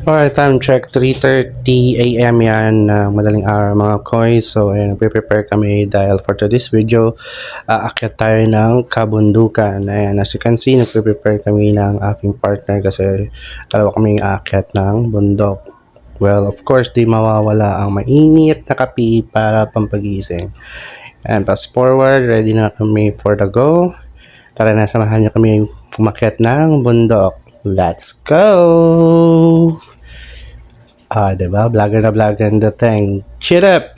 Alright, time check, 3:30 AM yan, madaling araw mga koys. So, ayan, prepare kami dahil for today's video, aakyat tayo ng kabundukan. Ayan, as you can see, nagpe-prepare kami ng aking partner kasi dalawa kaming aakyat ng bundok. Well, of course, di mawawala ang mainit na kape para pampagising. And fast forward, ready na kami for the go. Tara na, samahan niyo kami umakyat ng bundok. Let's go! Diba? Vlogger na vlogger ang dating. Cheer up!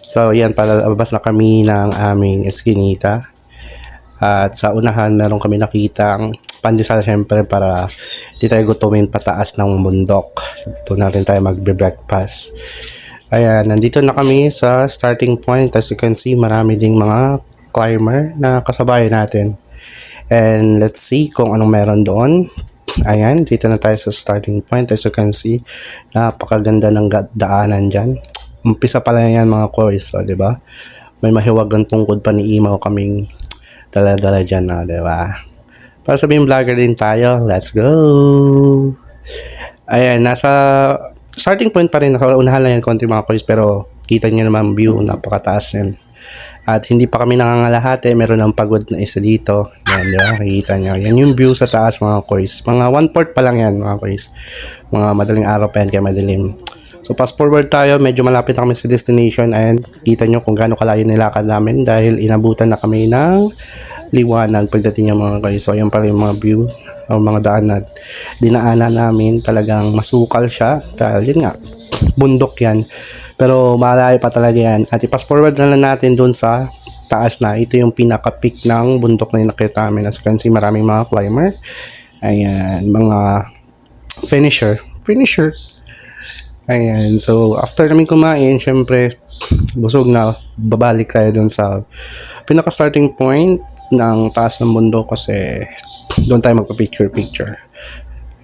So, yan, palabas na kami ng aming eskinita. At sa unahan, meron kami nakitang pandesal syempre para di tayo gutumin pataas ng bundok. Doon natin tayo magbe-breakfast. Ayan, nandito na kami sa starting point. As you can see, marami ding mga climber na kasabay natin. And let's see kung anong meron doon. Ayan, dito na tayo sa starting point. As you can see, napakaganda ng daanan dyan. Umpisa pala yan mga koys, diba? May mahiwagang tungkod pa ni Imaw kaming dala-dala dyan, diba? Para sabihin vlogger din tayo, let's go! Ayan, nasa starting point pa rin, nakaunahan lang yan konti mga koys, pero kita nyo naman view, napakataas yan. At hindi pa kami nangangalahati, meron ng pagod na isa dito. Yan, di ba? Nakikita nyo. Yan yung view sa taas mga koys. Mga 1/4 pa lang yan mga koys. Mga madaling araw pa yan kaya madilim. So fast forward tayo, medyo malapit na kami sa destination and kita nyo kung gaano kalayo nilakad namin dahil inabutan na kami ng liwanag pagdating yung mga koys. So yan pala yung mga view o mga daan na dinaanan namin. Talagang masukal siya dahil yun nga, bundok yan. Pero malayo pa talaga yan. At i-fast forward na lang natin dun sa taas na. Ito yung pinaka-peak ng bundok na nakita namin. As you can see, maraming mga climber. Ayan, mga finisher. Ayan, so after namin kumain, syempre, busog na. Babalik tayo dun sa pinaka-starting point ng taas ng bundok kasi doon tayo magpa-picture.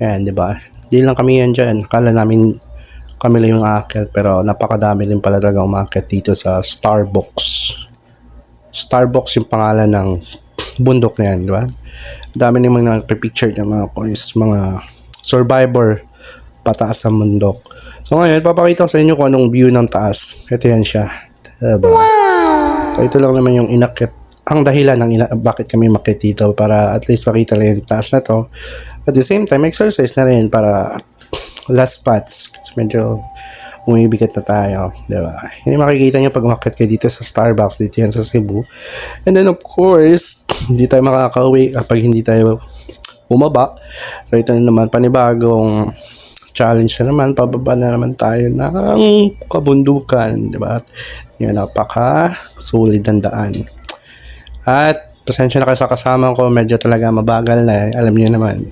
Ayan, diba? Di lang kami yan dyan. Kala namin kami lang yung aakyat pero napakadami din pala talaga umakyat dito sa Starbucks yung pangalan ng bundok na yan, di ba? Dami naman nagpe-picture ng mga koys, mga survivor pataas sa bundok. So ngayon papakita ko sa inyo kung anong view ng taas. Ito yan siya, diba? So ito lang naman yung inakyat, ang dahilan ng bakit kami makyat dito para at least makita lang yung taas na to. At the same time exercise na rin para last spots kasi medyo umibigat na tayo, diba? Hindi makikita nyo pag umakyat kayo dito sa Starbucks dito yan sa Cebu. And then of course hindi tayo makakauwi kapag hindi tayo bumaba. So ito na naman panibagong challenge na naman, pababa na naman tayo ng kabundukan, diba? Yan, napaka solid ang daan. At pasensya na kayo sa kasama ko, medyo talaga mabagal na, alam niyo naman,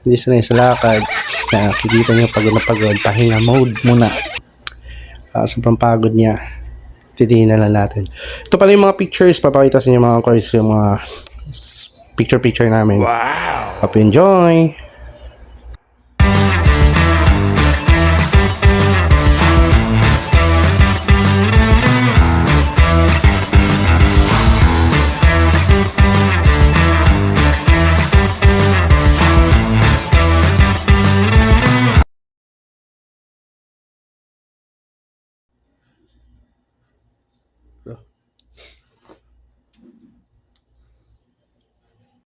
hindi sanay sa lakad. Kaya kikita nyo pagod na pagod, pahinga mode muna. Sobrang pagod niya. Titingnan na lang natin. Ito pala yung mga pictures, papakita sa inyo mga koys, yung mga picture namin. Wow! Hope you enjoy!